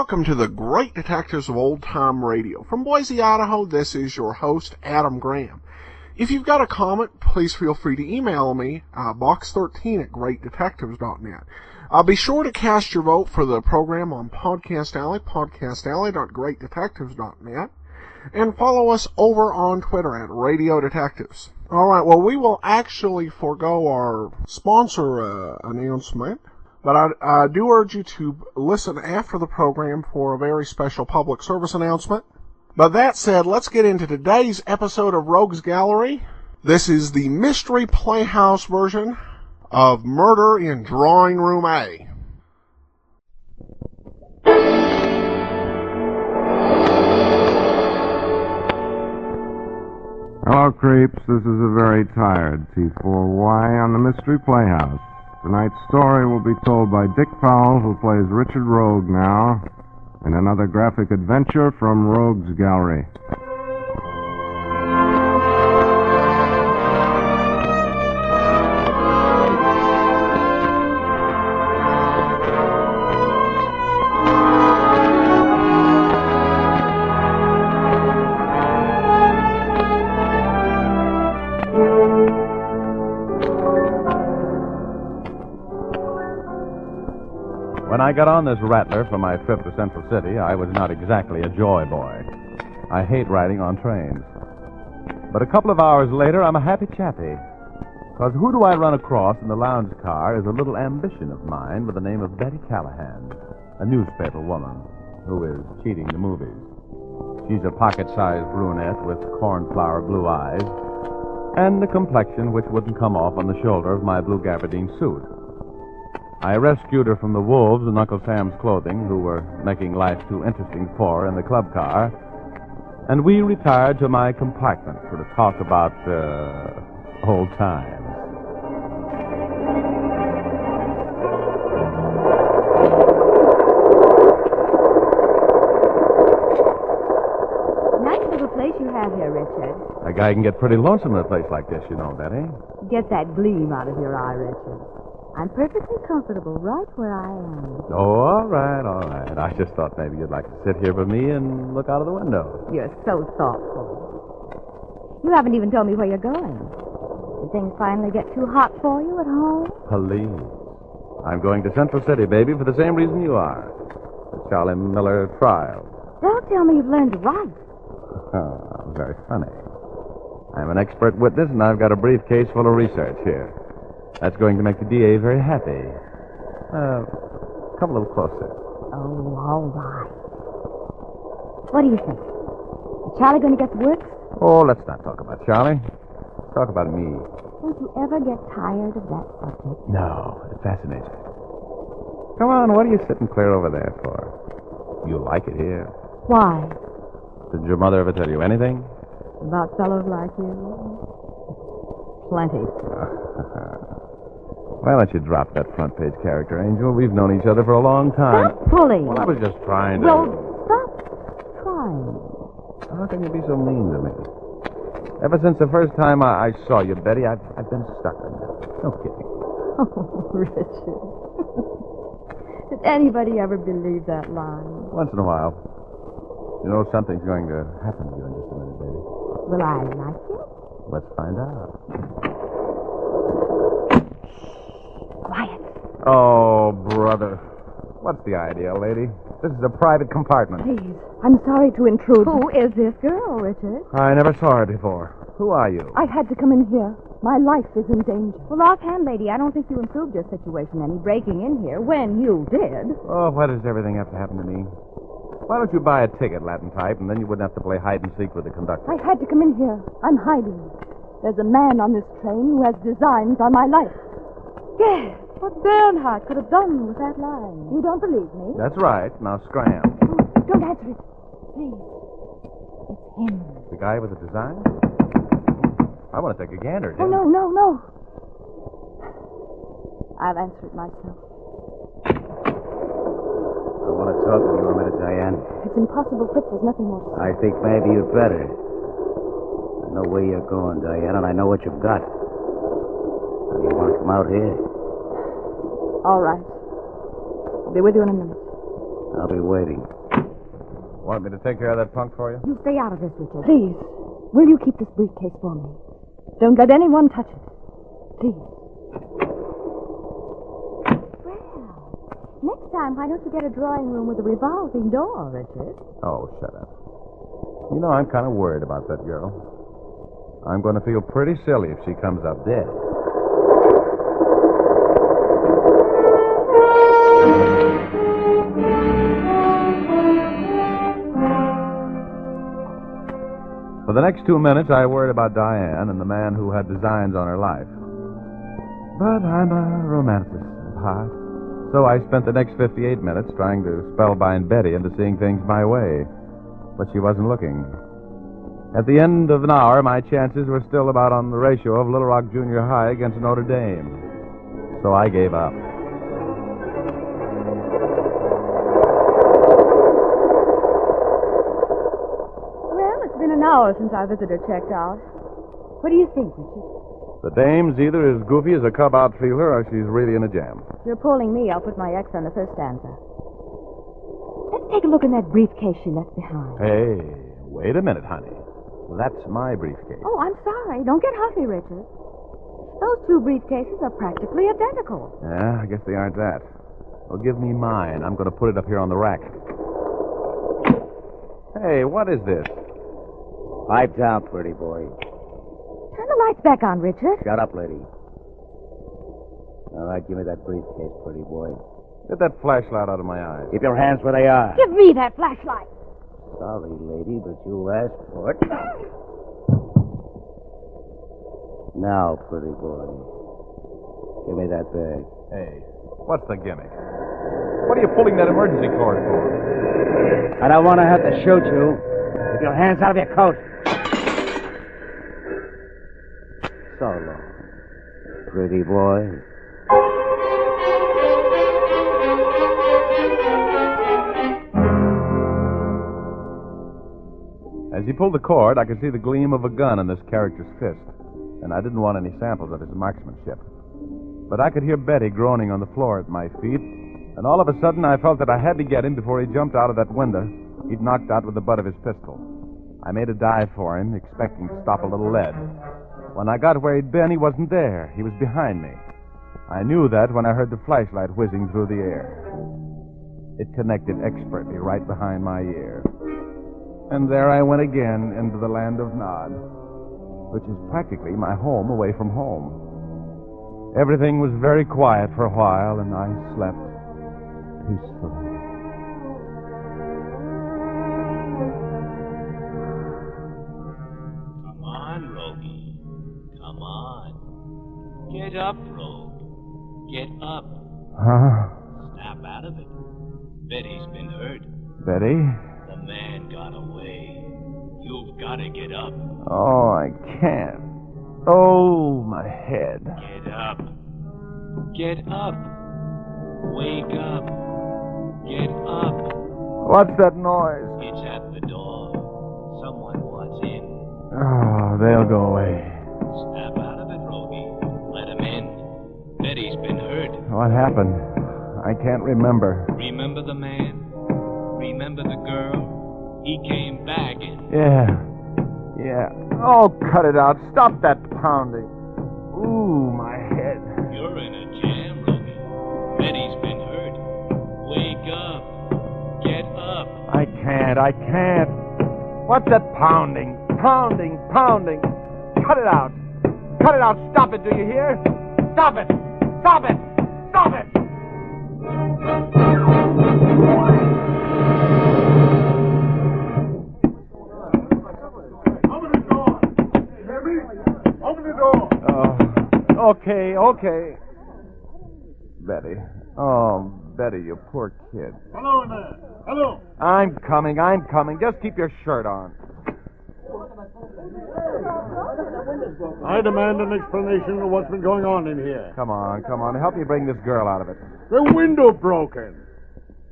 welcome to the Great Detectives of Old Time Radio. From Boise, Idaho, this is your host, Adam Graham. If you've got a comment, please feel free to email me, box13@greatdetectives.net. Be sure to cast your vote for the program on Podcast Alley, podcastalley.greatdetectives.net, and follow us over on Twitter at Radio Detectives. Alright, well, we will actually forego our sponsor announcement, but I do urge you to listen after the program for a very special public service announcement. But that said, let's get into today's episode of Rogues Gallery. This is the Mystery Playhouse version of Murder in Drawing Room A. Hello, creeps. This is a very tired T4Y on the Mystery Playhouse. Tonight's story will be told by Dick Powell, who plays Richard Rogue now, in another graphic adventure from Rogues Gallery. When I got on this rattler for my trip to Central City, I was not exactly a joy boy. I hate riding on trains. But a couple of hours later, I'm a happy chappy. Because who do I run across in the lounge car is a little ambition of mine with the name of Betty Callahan, a newspaper woman who is cheating the movies. She's a pocket-sized brunette with cornflower blue eyes and a complexion which wouldn't come off on the shoulder of my blue gabardine suit. I rescued her from the wolves in Uncle Sam's Clothing, who were making life too interesting for her in the club car, and we retired to my compartment to talk about old times. Nice little place you have here, Richard. A guy can get pretty lonesome in a place like this, you know, Betty. Get that gleam out of your eye, Richard. I'm perfectly comfortable right where I am. Oh, all right. I just thought maybe you'd like to sit here with me and look out of the window. You're so thoughtful. You haven't even told me where you're going. Did things finally get too hot for you at home? Police. I'm going to Central City, baby, for the same reason you are. The Charlie Miller trial. Don't tell me you've learned to write. Oh, very funny. I'm an expert witness, and I've got a briefcase full of research here. That's going to make the DA very happy. Come a little closer. Oh, all right. What do you think? Is Charlie going to get the works? Oh, let's not talk about Charlie. Let's talk about me. Don't you ever get tired of that subject? No, it fascinates me. Come on, what are you sitting clear over there for? You like it here. Why? Did your mother ever tell you anything? About fellows like you? Plenty. Why don't you drop that front page character, Angel? We've known each other for a long time. Stop pulling. Well, I was just trying to... Well, stop trying. How can you be so mean to me? Ever since the first time I saw you, Betty, I've been stuck on you. No kidding. Oh, Richard. Did anybody ever believe that line? Once in a while. You know, something's going to happen to you in just a minute, baby. Will I like it? Let's find out. Quiet. Oh, brother. What's the idea, lady? This is a private compartment. Please, I'm sorry to intrude. Who is this girl, Richard? I never saw her before. Who are you? I had to come in here. My life is in danger. Well, offhand, lady, I don't think you improved your situation any breaking in here when you did. Oh, why does everything have to happen to me? Why don't you buy a ticket, Latin type, and then you wouldn't have to play hide and seek with the conductor? I had to come in here. I'm hiding. There's a man on this train who has designs on my life. Yes, what Bernhardt could have done with that line. You don't believe me? That's right. Now scram. Oh, don't answer it. Please. It's him. The guy with the design? I want to take a gander, Jim. Oh, no. I'll answer it myself. I want to talk with you a minute, Diane. It's impossible, Fritz. There's nothing more to say. I think maybe you'd better. I know where you're going, Diane, and I know what you've got. Now, you want to come out here? All right. I'll be with you in a minute. I'll be waiting. Want me to take care of that punk for you? You stay out of this, Richard. Please. Will you keep this briefcase for me? Don't let anyone touch it. Please. Well, next time, why don't you get a drawing room with a revolving door, Richard? Oh, shut up. You know, I'm kind of worried about that girl. I'm going to feel pretty silly if she comes up dead. For the next 2 minutes, I worried about Diane and the man who had designs on her life. But I'm a romanticist at heart. So I spent the next 58 minutes trying to spellbind Betty into seeing things my way. But she wasn't looking. At the end of an hour, my chances were still about on the ratio of Little Rock Junior High against Notre Dame. So I gave up. An hour since our visitor checked out. What do you think, Richard? The dame's either as goofy as a cub outfielder or she's really in a jam. If you're pulling me, I'll put my X on the first stanza. Let's take a look in that briefcase she left behind. Hey, wait a minute, honey. That's my briefcase. Oh, I'm sorry. Don't get huffy, Richard. Those two briefcases are practically identical. Yeah, I guess they aren't that. Well, give me mine. I'm going to put it up here on the rack. Hey, what is this? Pipe down, pretty boy. Turn the lights back on, Richard. Shut up, lady. All right, give me that briefcase, pretty boy. Get that flashlight out of my eyes. Keep your hands where they are. Give me that flashlight. Sorry, lady, but you asked for it. Now, pretty boy, give me that bag. Hey, what's the gimmick? What are you pulling that emergency cord for? I don't want to have to shoot you. Keep your hands out of your coat. So long, pretty boy. As he pulled the cord, I could see the gleam of a gun in this character's fist, and I didn't want any samples of his marksmanship. But I could hear Betty groaning on the floor at my feet, and all of a sudden I felt that I had to get him before he jumped out of that window he'd knocked out with the butt of his pistol. I made a dive for him, expecting to stop a little lead. When I got where he'd been, he wasn't there. He was behind me. I knew that when I heard the flashlight whizzing through the air. It connected expertly right behind my ear. And there I went again into the land of Nod, which is practically my home away from home. Everything was very quiet for a while, and I slept peacefully. Come on, Rogie. Come on. Get up, Rogue. Get up. Huh? Snap out of it. Betty's been hurt. Betty? The man got away. You've got to get up. Oh, I can't. Oh, my head. Get up. Get up. Wake up. Get up. What's that noise? It's at the door. Someone wants in. Oh, they'll go away. Snap out of it, Rogie. Let him in. Betty's been hurt. What happened? I can't remember. Remember the man? Remember the girl? He came back and... Yeah. Oh, cut it out. Stop that pounding. Ooh, my head. You're in a jam, Rogie. Betty's been hurt. Wake up. Get up. I can't. What's that pounding? Pounding. Cut it out. Stop it, do you hear? Stop it. Open the door. Okay. Betty. Oh, Betty, you poor kid. Hello in there. Hello. I'm coming. Just keep your shirt on. I demand an explanation of what's been going on in here. Come on. Help me bring this girl out of it. The window broken.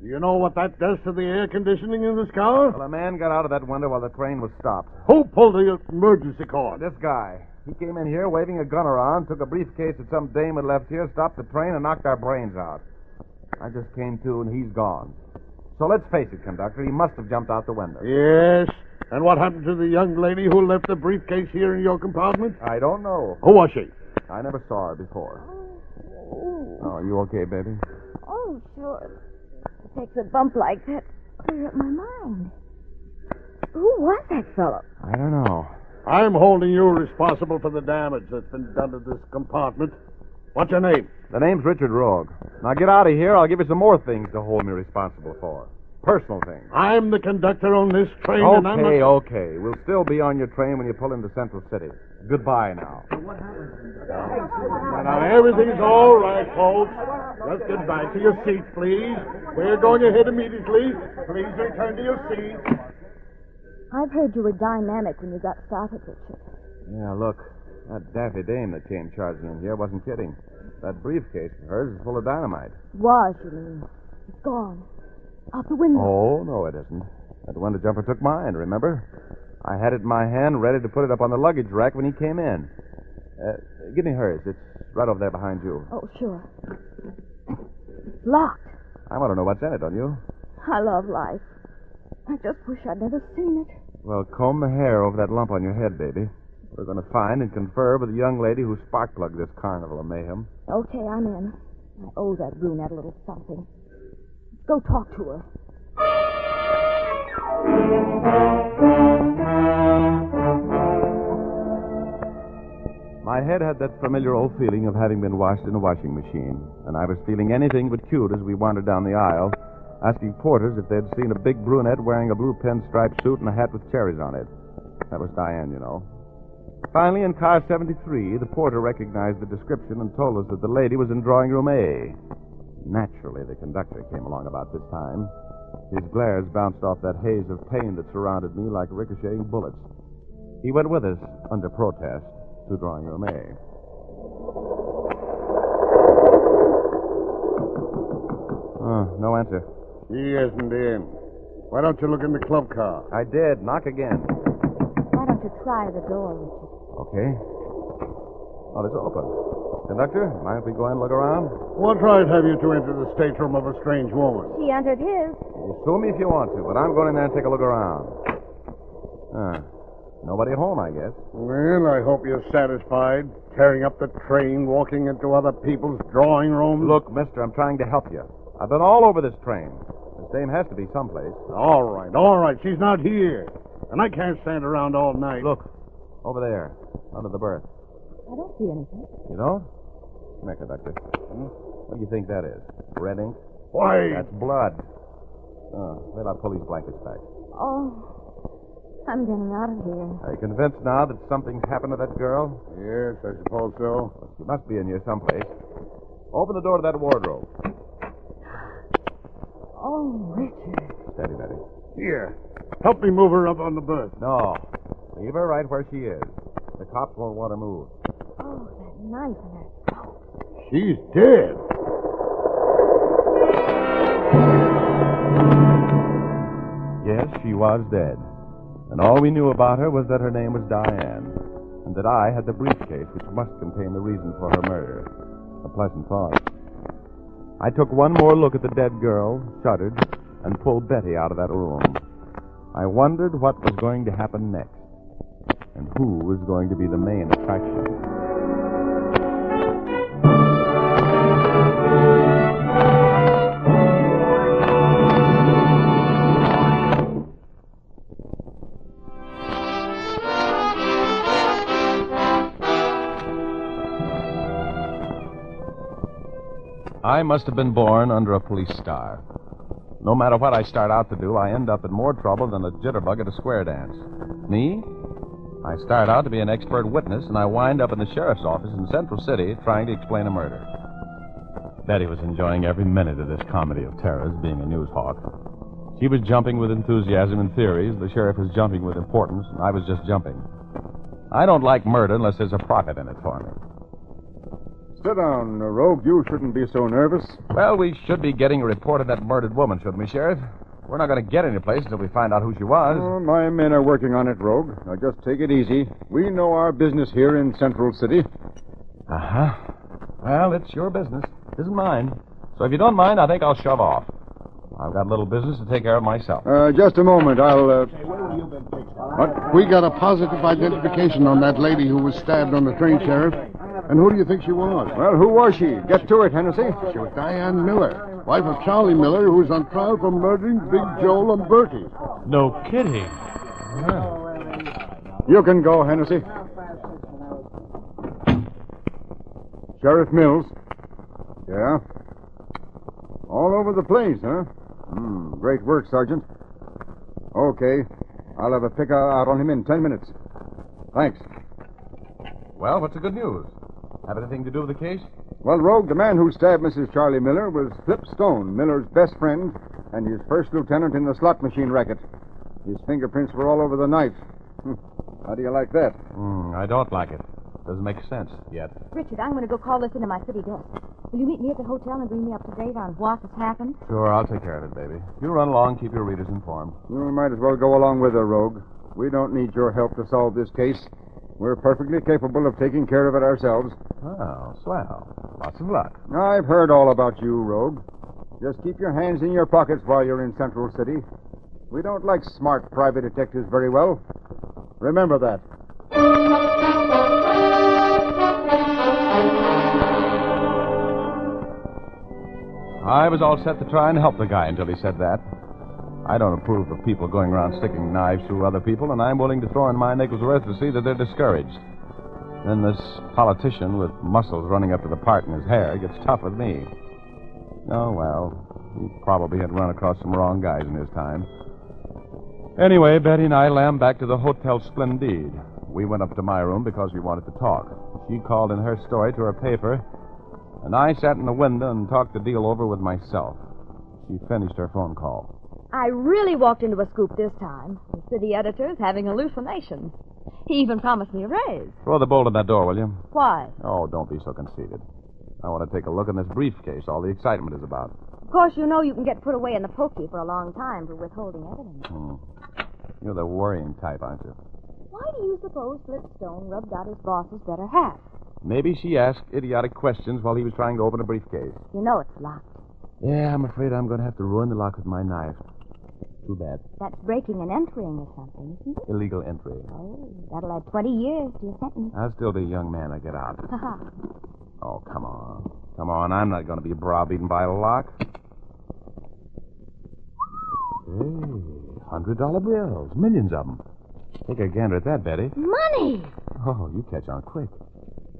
Do you know what that does to the air conditioning in this car? Well, a man got out of that window while the train was stopped. Who pulled the emergency cord? This guy. He came in here waving a gun around, took a briefcase that some dame had left here, stopped the train, and knocked our brains out. I just came to, and he's gone. So let's face it, conductor, he must have jumped out the window. Yes. And what happened to the young lady who left the briefcase here in your compartment? I don't know. Who was she? I never saw her before. Oh, are you okay, baby? Oh, sure. It takes a bump like that to clear up my mind. Who was that fellow? I don't know. I'm holding you responsible for the damage that's been done to this compartment. What's your name? The name's Richard Rogue. Now get out of here. I'll give you some more things to hold me responsible for. Personal things. I'm the conductor on this train, and I'm not... Okay. We'll still be on your train when you pull into Central City. Goodbye now. Now, everything's all right, folks. Just get back to your seats, please. We're going ahead immediately. Please return to your seats. I've heard you were dynamic when you got started, Richard. Yeah, look. That daffy dame that came charging in here wasn't kidding. That briefcase of hers is full of dynamite. Was, you mean? It's gone. Out the window. Oh, no, it isn't. That window jumper took mine, remember? I had it in my hand, ready to put it up on the luggage rack when he came in. Give me hers. It's right over there behind you. Oh, sure. It's locked. I want to know what's in it, don't you? I love life. I just wish I'd never seen it. Well, comb the hair over that lump on your head, baby. We're going to find and confer with the young lady who spark-plugged this carnival of mayhem. Okay, I'm in. I owe that brunette a little something. Let's go talk to her. My head had that familiar old feeling of having been washed in a washing machine, and I was feeling anything but cute as we wandered down the aisle, asking porters if they'd seen a big brunette wearing a blue pinstripe suit and a hat with cherries on it. That was Diane, you know. Finally, in car 73, the porter recognized the description and told us that the lady was in drawing room A. Naturally, the conductor came along about this time. His glares bounced off that haze of pain that surrounded me like ricocheting bullets. He went with us, under protest, to drawing room A. Oh, no answer. He isn't in. Why don't you look in the club car? I did. Knock again. Why don't you try the door, Richard? Okay. Oh, it's open. Conductor, mind if we go in and look around? What right have you to enter the stateroom of a strange woman? She entered his. You sue me if you want to, but I'm going in there and take a look around. Nobody at home, I guess. Well, I hope you're satisfied. Tearing up the train, walking into other people's drawing rooms. Look, mister, I'm trying to help you. I've been all over this train. This dame has to be someplace. All right. She's not here. And I can't stand around all night. Look, over there, under the berth. I don't see anything. You don't? Come here, conductor. What do you think that is? Red ink? Why? That's blood. Oh, wait, I'll pull these blankets back. Oh, I'm getting out of here. Are you convinced now that something's happened to that girl? Yes, I suppose so. Well, she must be in here someplace. Open the door to that wardrobe. Oh, Richard. Steady, Betty. Here. Help me move her up on the berth. No. Leave her right where she is. The cops won't want to move. Oh, that knife in her throat. She's dead. Yes, she was dead. And all we knew about her was that her name was Diane, and that I had the briefcase which must contain the reason for her murder. A pleasant thought. I took one more look at the dead girl, shuddered, and pulled Betty out of that room. I wondered what was going to happen next, and who was going to be the main attraction. I must have been born under a police star. No matter what I start out to do, I end up in more trouble than a jitterbug at a square dance. Me? I start out to be an expert witness, and I wind up in the sheriff's office in Central City trying to explain a murder. Betty was enjoying every minute of this comedy of terrors, being a news hawk. She was jumping with enthusiasm and theories, the sheriff was jumping with importance, and I was just jumping. I don't like murder unless there's a profit in it for me. Sit down, Rogue. You shouldn't be so nervous. Well, we should be getting a report of that murdered woman, shouldn't we, Sheriff? We're not going to get any place until we find out who she was. Oh, my men are working on it, Rogue. Now, just take it easy. We know our business here in Central City. Uh-huh. Well, it's your business. It isn't mine. So if you don't mind, I think I'll shove off. I've got a little business to take care of myself. Just a moment. I'll, What? We got a positive identification on that lady who was stabbed on the train, Sheriff. And who do you think she was? Well, who was she? Get to it, Hennessy. She was Diane Miller, wife of Charlie Miller, who was on trial for murdering Big Joel and Bertie. No kidding. You can go, Hennessy. Sheriff Mills. Yeah? All over the place, huh? Great work, Sergeant. Okay. I'll have a pick out on him in 10 minutes. Thanks. Well, what's the good news? Have anything to do with the case? Well, Rogue, the man who stabbed Mrs. Charlie Miller was Flip Stone, Miller's best friend, and his first lieutenant in the slot machine racket. His fingerprints were all over the knife. How do you like that? I don't like it. Doesn't make sense yet. Richard, I'm going to go call this into my city desk. Will you meet me at the hotel and bring me up to date on what has happened? Sure, I'll take care of it, baby. You run along, keep your readers informed. You might as well go along with her, Rogue. We don't need your help to solve this case. We're perfectly capable of taking care of it ourselves. Oh, swell. Lots of luck. I've heard all about you, Rogue. Just keep your hands in your pockets while you're in Central City. We don't like smart private detectives very well. Remember that. I was all set to try and help the guy until he said that. I don't approve of people going around sticking knives through other people, and I'm willing to throw in my nickel's worth to see that they're discouraged. Then this politician with muscles running up to the part in his hair gets tough with me. Oh, well, he probably had run across some wrong guys in his time. Anyway, Betty and I lammed back to the Hotel Splendide. We went up to my room because we wanted to talk. She called in her story to her paper, and I sat in the window and talked the deal over with myself. She finished her phone call. I really walked into a scoop this time. The city editor's having hallucinations. He even promised me a raise. Throw the bolt in that door, will you? Why? Oh, don't be so conceited. I want to take a look in this briefcase all the excitement is about. Of course, you know you can get put away in the pokey for a long time for withholding evidence. You're the worrying type, aren't you? Why do you suppose Flipstone rubbed out his boss's better half? Maybe she asked idiotic questions while he was trying to open a briefcase. You know it's locked. Yeah, I'm afraid I'm going to have to ruin the lock with my knife. Too bad. That's breaking and entering or something, isn't it? Illegal entry. Oh, that'll add 20 years to your sentence. I'll still be a young man when I get out. Ha-ha. Oh, come on. Come on, I'm not going to be browbeaten by a lock. Hey, $100 bills. Millions of them. Take a gander at that, Betty. Money! Oh, you catch on quick.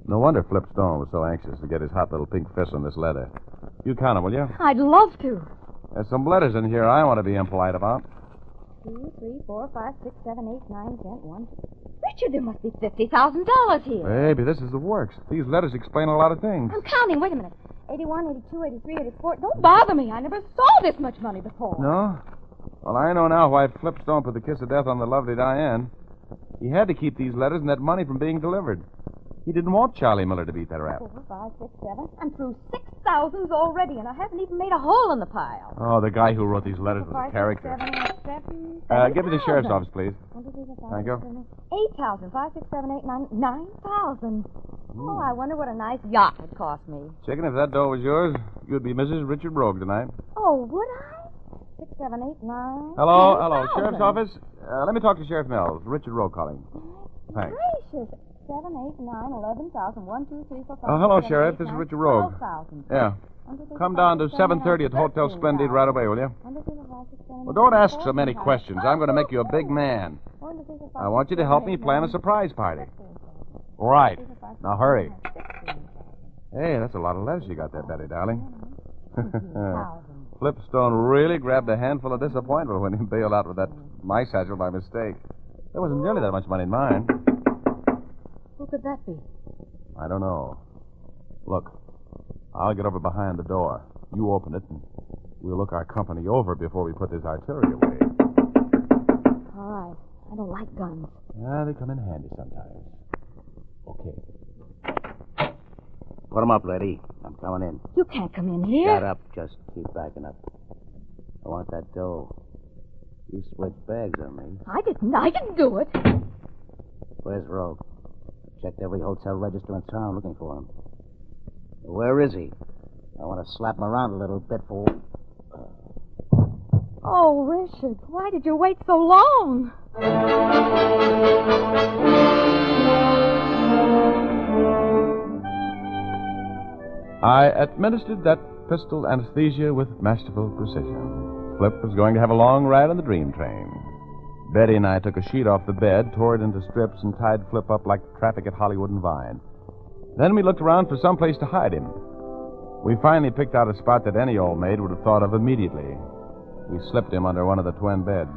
No wonder Flip Stone was so anxious to get his hot little pink fist on this leather. You count them, will you? I'd love to. There's some letters in here I want to be impolite about. 2, 3, 4, 5, 6, 7, 8, 9, 10, 1. Richard, there must be $50,000 here. Baby, this is the works. These letters explain a lot of things. I'm counting. Wait a minute. 81, 82, 83, 84. Don't bother me. I never saw this much money before. No? Well, I know now why Flipstone put the kiss of death on the lovely Diane. He had to keep these letters and that money from being delivered. He didn't want Charlie Miller to beat that rap. 4, 5, 6, 7. I'm through 6,000s already, and I haven't even made a hole in the pile. Oh, the guy who wrote these letters was a character. 7, Give me the sheriff's office, please. 1, 2, 3, 4, 5, Thank you. 8,000. 5, 6, 7, 8, 9. 9,000. Oh, I wonder what a nice yacht would cost me. Chicken, if that dough was yours, you'd be Mrs. Richard Rogue tonight. Oh, would I? 6, 7, 8, 9. Hello, 10,000. hello, sheriff's office. Let me talk to Sheriff Mills. Richard Rogue calling. Thanks. Gracious. 7, 8, 9, 11,000. 1, 2, 3, 4, 5. Oh, hello, 6, 7, Sheriff. 8, This is 9, Richard Rogue. 12,000. Yeah. 1, 2, 3, 4, Come 5, down to 6, 7, 7:30 at the Hotel 13,000. Splendid right away, will you? 1, 2, 3, 4, 5, 6, 7, 8, Well, don't 9, ask so 10, many 11, questions. I'm going to make you a big man. 1, 2, 3, 4, 5, I want you to help me 6, 7, plan a 8, surprise party. 9, 10, Right. 11, 12, Now hurry. 13,000. Hey, that's a lot of letters you got there, Betty, darling. 18,000. Flipstone really grabbed a handful of disappointment when he bailed out with that mice satchel by mistake. There wasn't nearly that much money in mine. Who could that be? I don't know. Look, I'll get over behind the door. You open it, and we'll look our company over before we put this artillery away. All right. I don't like guns. They come in handy sometimes. Okay. Put 'em up, lady. I'm coming in. You can't come in here. Shut up. Just keep backing up. I want that dough. You switched bags on me. I didn't do it. Where's Rogue? Checked every hotel register in town looking for him. Where is he? I want to slap him around a little bit for... Oh, Richard, why did you wait so long? I administered that pistol anesthesia with masterful precision. Flip was going to have a long ride on the dream train. Betty and I took a sheet off the bed, tore it into strips, and tied Flip up like traffic at Hollywood and Vine. Then we looked around for some place to hide him. We finally picked out a spot that any old maid would have thought of immediately. We slipped him under one of the twin beds.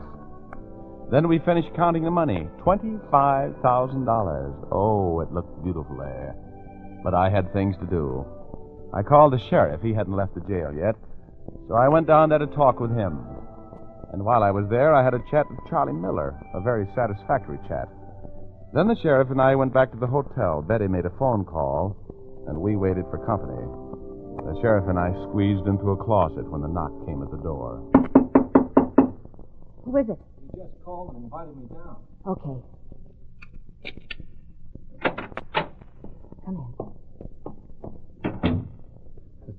Then we finished counting the money. $25,000. Oh, it looked beautiful there. But I had things to do. I called the sheriff. He hadn't left the jail yet. So I went down there to talk with him. And while I was there, I had a chat with Charlie Miller, a very satisfactory chat. Then the sheriff and I went back to the hotel. Betty made a phone call, and we waited for company. The sheriff and I squeezed into a closet when the knock came at the door. Who is it? You just called and invited me down. Okay. Come in.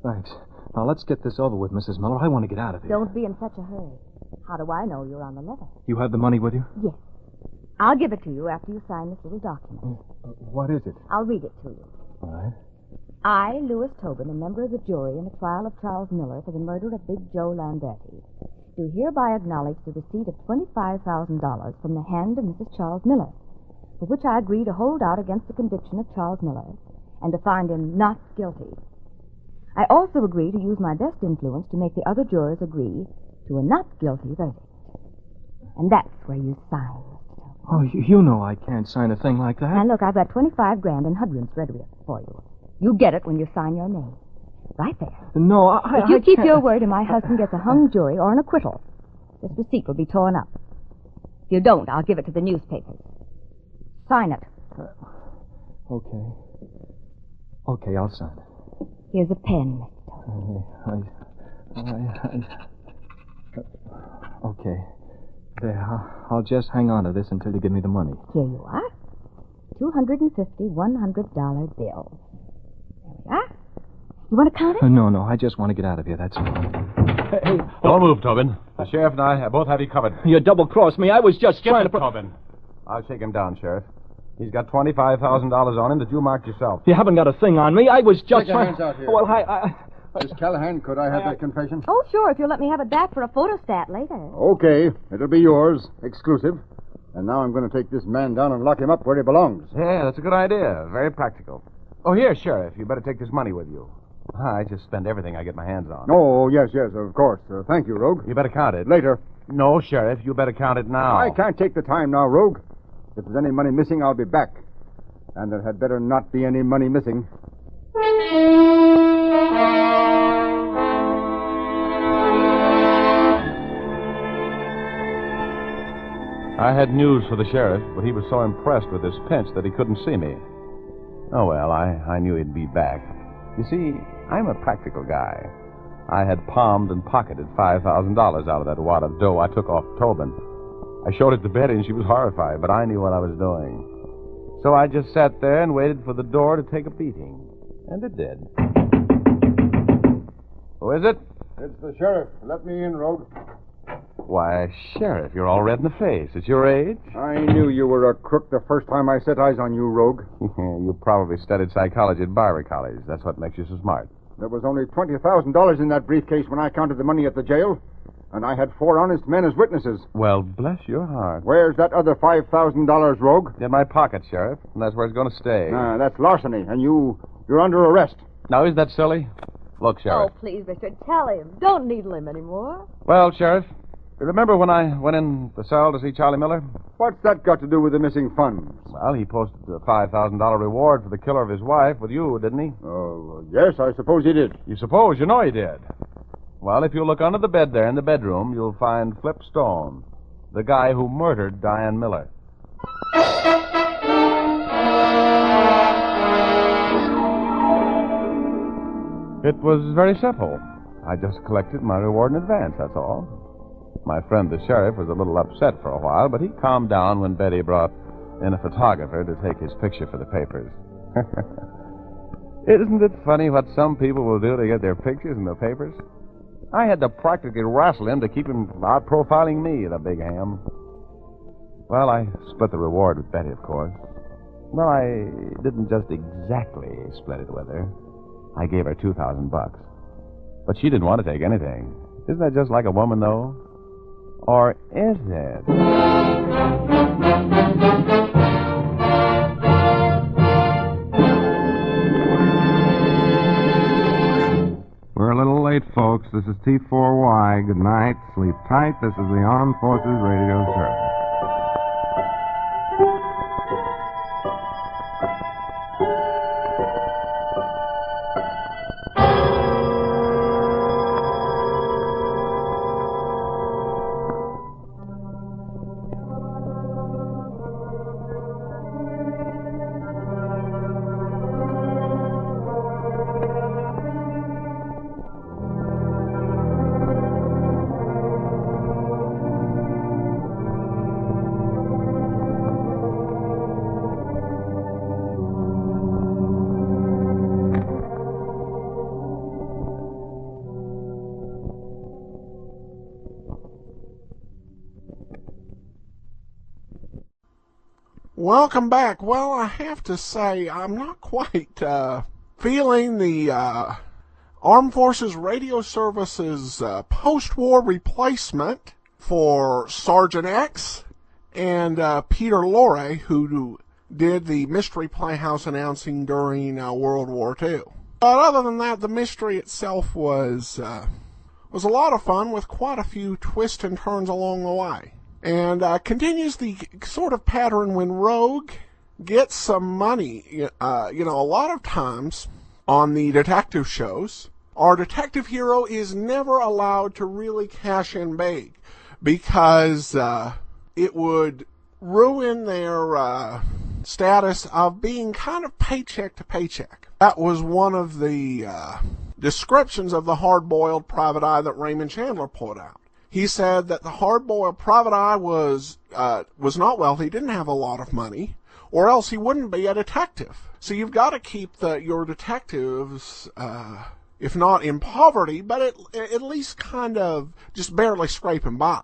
Thanks. Now, let's get this over with, Mrs. Miller. I want to get out of here. Don't be in such a hurry. How do I know you're on the level? You have the money with you? Yes. I'll give it to you after you sign this little document. What is it? I'll read it to you. All right. I, Louis Tobin, a member of the jury in the trial of Charles Miller for the murder of Big Joe Lamberti, do hereby acknowledge the receipt of $25,000 from the hand of Mrs. Charles Miller, for which I agree to hold out against the conviction of Charles Miller and to find him not guilty. I also agree to use my best influence to make the other jurors agree to a not guilty verdict. And that's where you sign, Mr. Tobin. Oh, you know I can't sign a thing like that. Now, look, I've got $25,000 in Hudrins ready for you. You get it when you sign your name. Right there. No, If you I keep can't. your word and my husband gets a hung jury or an acquittal, this receipt will be torn up. If you don't, I'll give it to the newspapers. Sign it. Okay. Okay, I'll sign it. Here's a pen. Okay. There, I'll just hang on to this until you give me the money. Here you are. $250 $100 bills. There we are. You want to count it? No, I just want to get out of here, that's all. Hey, Don't move, Tobin. The sheriff and I both have you covered. You double-crossed me. I was just Get trying him, to... Tobin. I'll shake him down, Sheriff. He's got $25,000 on him that you marked yourself. You haven't got a thing on me. I was just Take your trying... hands out here. Well, Miss Callahan, could I have that confession? Oh, sure, if you'll let me have it back for a photostat later. Okay, it'll be yours, exclusive. And now I'm going to take this man down and lock him up where he belongs. Yeah, that's a good idea. Very practical. Oh, here, Sheriff. You better take this money with you. I just spend everything I get my hands on. Oh, yes, of course. Thank you, Rogue. You better count it. Later. No, Sheriff. You better count it now. I can't take the time now, Rogue. If there's any money missing, I'll be back. And there had better not be any money missing. I had news for the sheriff, but he was so impressed with his pinch that he couldn't see me. Oh, well, I knew he'd be back. You see, I'm a practical guy. I had palmed and pocketed $5,000 out of that wad of dough I took off Tobin. I showed it to Betty, and she was horrified, but I knew what I was doing. So I just sat there and waited for the door to take a beating. And it did. Who is it? It's the sheriff. Let me in, Rogue. Why, Sheriff, you're all red in the face. It's your age? I knew you were a crook the first time I set eyes on you, Rogue. You probably studied psychology at Barber College. That's what makes you so smart. There was only $20,000 in that briefcase when I counted the money at the jail. And I had 4 honest men as witnesses. Well, bless your heart. Where's that other $5,000, Rogue? In my pocket, Sheriff, and that's where it's going to stay. That's larceny, and you're under arrest. Now, is that silly? Look, Sheriff. Oh, please, Richard, tell him. Don't needle him anymore. Well, Sheriff, you remember when I went in the cell to see Charlie Miller? What's that got to do with the missing funds? Well, he posted a $5,000 reward for the killer of his wife with you, didn't he? Oh, yes, I suppose he did. You suppose? You know he did. Well, if you look under the bed there in the bedroom, you'll find Flip Stone, the guy who murdered Diane Miller. It was very simple. I just collected my reward in advance, that's all. My friend the sheriff was a little upset for a while, but he calmed down when Betty brought in a photographer to take his picture for the papers. Isn't it funny what some people will do to get their pictures in the papers? I had to practically wrestle him to keep him out-profiling me, the big ham. Well, I split the reward with Betty, of course. Well, I didn't just exactly split it with her. I gave her $2,000. But she didn't want to take anything. Isn't that just like a woman, though? Or is it? We're a little late, folks. This is T4Y. Good night. Sleep tight. This is the Armed Forces Radio Service. Welcome back. Well, I have to say, I'm not quite feeling the Armed Forces Radio Service's post-war replacement for Sergeant X and Peter Lorre, who did the Mystery Playhouse announcing during World War II. But other than that, the mystery itself was a lot of fun with quite a few twists and turns along the way. And continues the sort of pattern when Rogue gets some money. A lot of times on the detective shows, our detective hero is never allowed to really cash in big because it would ruin their status of being kind of paycheck to paycheck. That was one of the descriptions of the hard-boiled private eye that Raymond Chandler put out. He said that the hard-boiled private eye was not wealthy, didn't have a lot of money, or else he wouldn't be a detective. So you've got to keep your detectives, if not in poverty, but at least kind of just barely scraping by.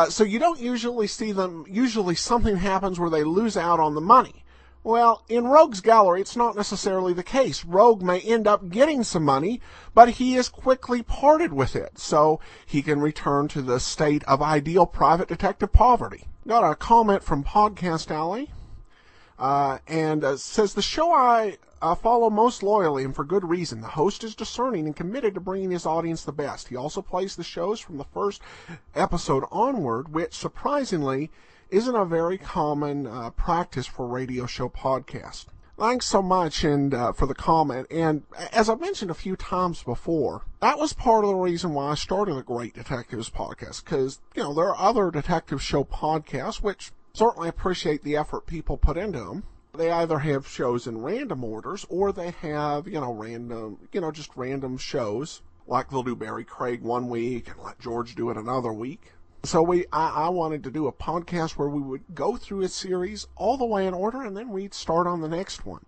So you don't usually see them. Usually something happens where they lose out on the money. Well, in Rogue's gallery, it's not necessarily the case. Rogue may end up getting some money, but he is quickly parted with it, so he can return to the state of ideal private detective poverty. Got a comment from Podcast Alley, and says, the show I follow most loyally, and for good reason. The host is discerning and committed to bringing his audience the best. He also plays the shows from the first episode onward, which, surprisingly, isn't a very common practice for radio show podcasts. Thanks so much and for the comment. And as I mentioned a few times before, that was part of the reason why I started the Great Detectives podcast, because, there are other detective show podcasts, which certainly appreciate the effort people put into them. They either have shows in random orders, or they have, random shows, like they'll do Barry Craig one week and let George do it another week. So I wanted to do a podcast where we would go through a series all the way in order, and then we'd start on the next one.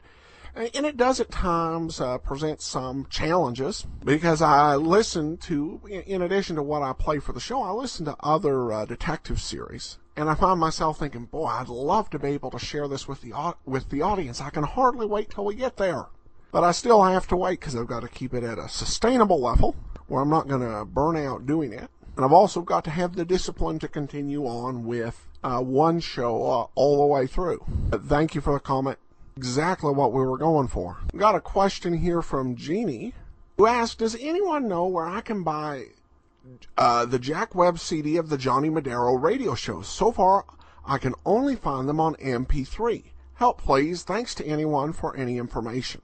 And it does at times present some challenges, because I listen to, in addition to what I play for the show, I listen to other detective series. And I find myself thinking, boy, I'd love to be able to share this with the audience. I can hardly wait till we get there. But I still have to wait, because I've got to keep it at a sustainable level where I'm not going to burn out doing it. And I've also got to have the discipline to continue on with one show all the way through. But thank you for the comment. Exactly what we were going for. Got a question here from Jeannie, who asked, does anyone know where I can buy the Jack Webb CD of the Johnny Madero radio shows? So far, I can only find them on MP3. Help, please. Thanks to anyone for any information.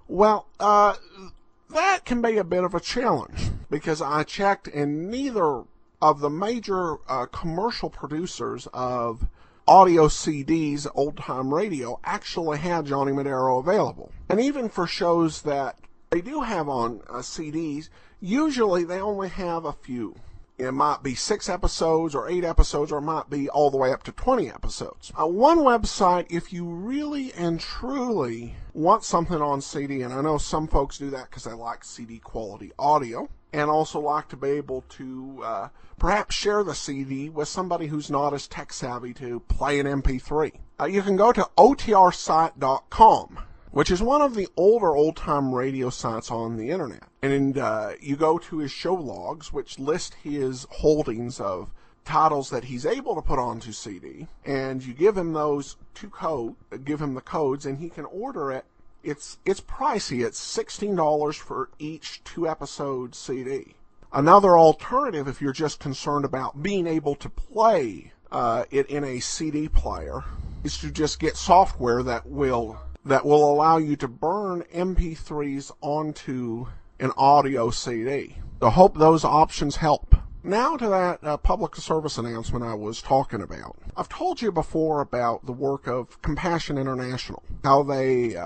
Well, that can be a bit of a challenge, because I checked and neither of the major commercial producers of audio CDs, old-time radio, actually had Johnny Madero available. And even for shows that they do have on CDs, usually they only have a few. It might be 6 episodes or 8 episodes, or it might be all the way up to 20 episodes. One website, if you really and truly want something on CD, and I know some folks do that because they like CD quality audio, and also like to be able to perhaps share the CD with somebody who's not as tech savvy to play an MP3. You can go to otrsite.com, which is one of the older old-time radio sites on the internet. And you go to his show logs, which list his holdings of titles that he's able to put onto CD, and you give him those give him the codes, and he can order it. It's pricey. It's $16 for each 2-episode CD. Another alternative, if you're just concerned about being able to play it in a CD player, is to just get software that will allow you to burn MP3s onto an audio CD. I hope those options help. Now to that public service announcement I was talking about. I've told you before about the work of Compassion International, how they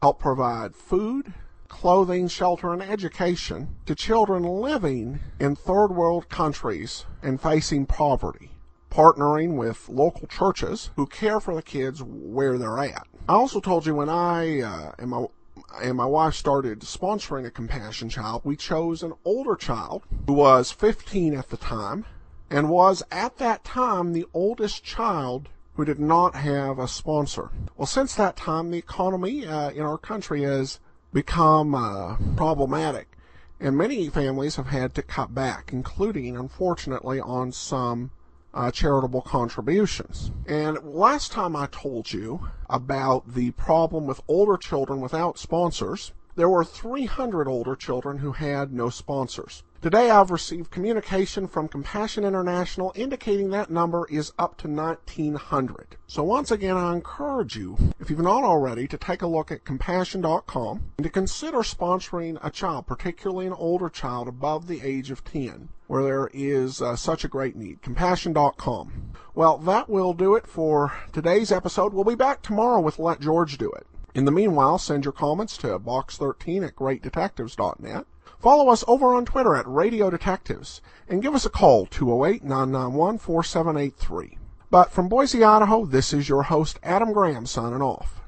help provide food, clothing, shelter, and education to children living in third world countries and facing poverty, partnering with local churches who care for the kids where they're at. I also told you when I and my wife started sponsoring a compassion child, we chose an older child who was 15 at the time and was at that time the oldest child who did not have a sponsor. Well, since that time, the economy in our country has become problematic, and many families have had to cut back, including, unfortunately, on some charitable contributions. And last time I told you about the problem with older children without sponsors, there were 300 older children who had no sponsors. Today I've received communication from Compassion International indicating that number is up to 1,900. So once again, I encourage you, if you've not already, to take a look at compassion.com and to consider sponsoring a child, particularly an older child above the age of 10, where there is such a great need. Compassion.com. Well, that will do it for today's episode. We'll be back tomorrow with Let George Do It. In the meanwhile, send your comments to box13@greatdetectives.net. Follow us over on Twitter at Radio Detectives, and give us a call, 208-991-4783. But from Boise, Idaho, this is your host, Adam Graham, signing off.